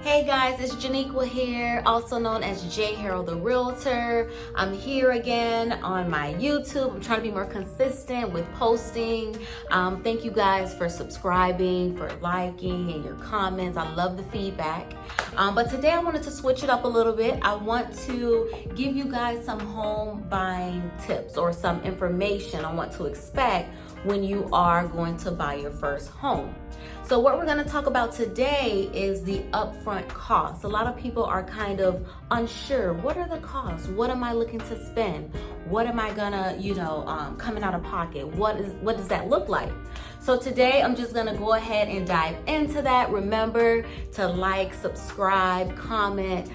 Hey guys, it's Janekwa here, also known as J.Harrelltherealtor. I'm here again on my YouTube. I'm trying to be more consistent with posting. Thank you guys for subscribing, for liking, and your comments. I love the feedback. But today I wanted to switch it up a little bit. I want to give you guys some home buying tips or some information on what to expect when you are going to buy your first home. So what we're going to talk about today is the upfront costs. A lot of people are kind of unsure. What are the costs? What am I looking to spend? What am I gonna, coming out of pocket? What does that look like? So today I'm just gonna go ahead and dive into that. Remember to like, subscribe, comment.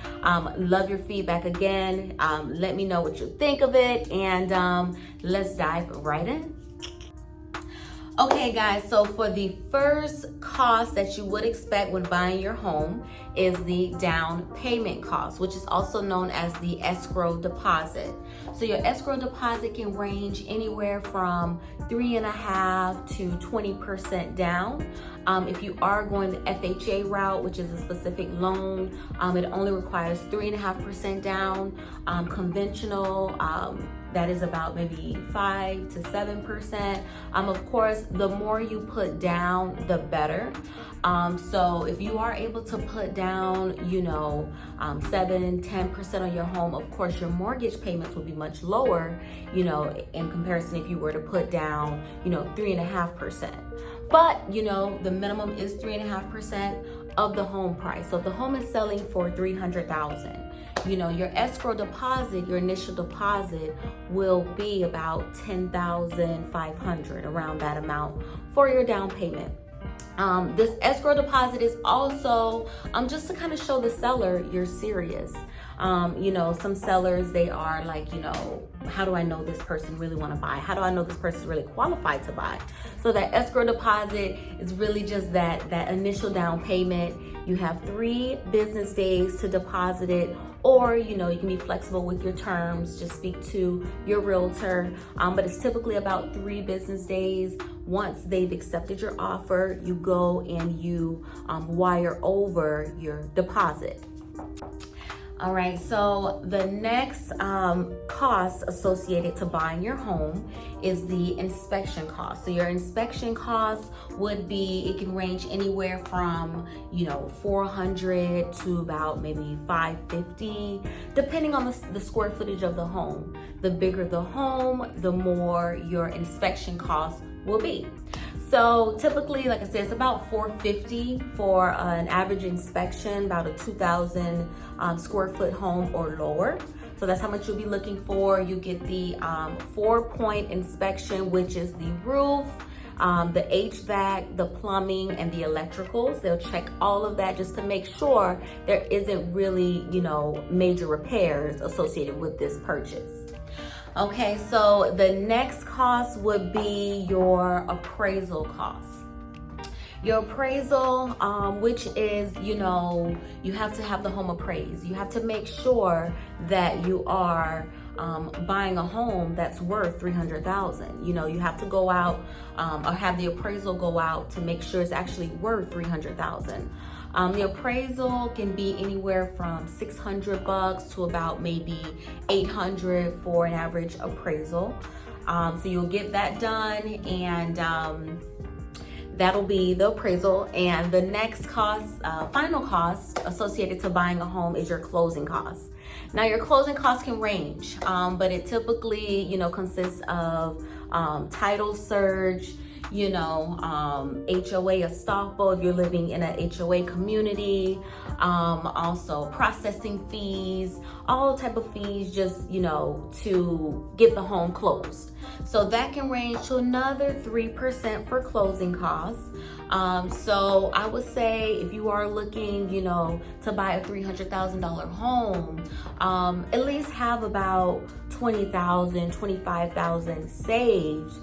Love your feedback again. Let me know what you think of it, and let's dive right in. Okay guys, so for the first cost that you would expect when buying your home is the down payment cost, which is also known as the escrow deposit. So your escrow deposit can range anywhere from 3.5% to 20% down. If you are going the FHA route, which is a specific loan, it only requires 3.5% down. Conventional, that is about maybe 5 to 7%. Of course, the more you put down, the better. So if you are able to put down, 7-10% on your home, of course, your mortgage payments will be much lower, in comparison if you were to put down, 3.5%. But, the minimum is 3.5% of the home price. So if the home is selling for $300,000, your escrow deposit, your initial deposit will be about $10,500, around that amount for your down payment. This escrow deposit is also just to kind of show the seller you're serious. Some sellers, they are like, how do I know this person really want to buy? How do I know this person is really qualified to buy? So that escrow deposit is really just that initial down payment. You have 3 business days to deposit it, or you can be flexible with your terms. Just speak to your realtor, but it's typically about 3 business days. Once they've accepted your offer, you go and you wire over your deposit. All right, so the next cost associated to buying your home is the inspection cost. So your inspection cost would be, it can range anywhere from, $400 to about maybe $550, depending on the square footage of the home. The bigger the home, the more your inspection cost will be. So typically, like I said, it's about $450 for an average inspection, about a 2,000 square foot home or lower. So that's how much you'll be looking for. You get the 4-point inspection, which is the roof, the HVAC, the plumbing, and the electricals. They'll check all of that just to make sure there isn't really, major repairs associated with this purchase. Okay, so the next cost would be your appraisal cost. Your appraisal, which is, you have to have the home appraised. You have to make sure that you are buying a home that's worth $300,000. You have to go out or have the appraisal go out to make sure it's actually worth $300,000. The appraisal can be anywhere from $600 to about maybe $800 for an average appraisal. So you'll get that done, and that'll be the appraisal. And the next cost, final cost associated to buying a home is your closing costs. Now your closing costs can range, but it typically, consists of title search, HOA estoppel if you're living in a HOA community, also processing fees, all type of fees just, to get the home closed. So that can range to another 3% for closing costs. So I would say if you are looking, to buy a $300,000 home, at least have about $20,000, $25,000 saved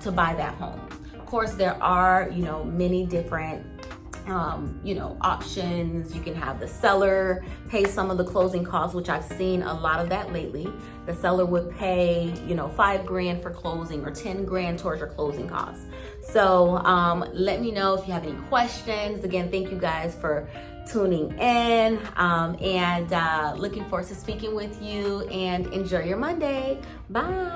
to buy that home. Of course, there are, many different options. You can have the seller pay some of the closing costs, which I've seen a lot of that lately. The seller would pay, $5,000 for closing or $10,000 towards your closing costs. So let me know if you have any questions. Again, thank you guys for tuning in, and looking forward to speaking with you, and enjoy your Monday. Bye.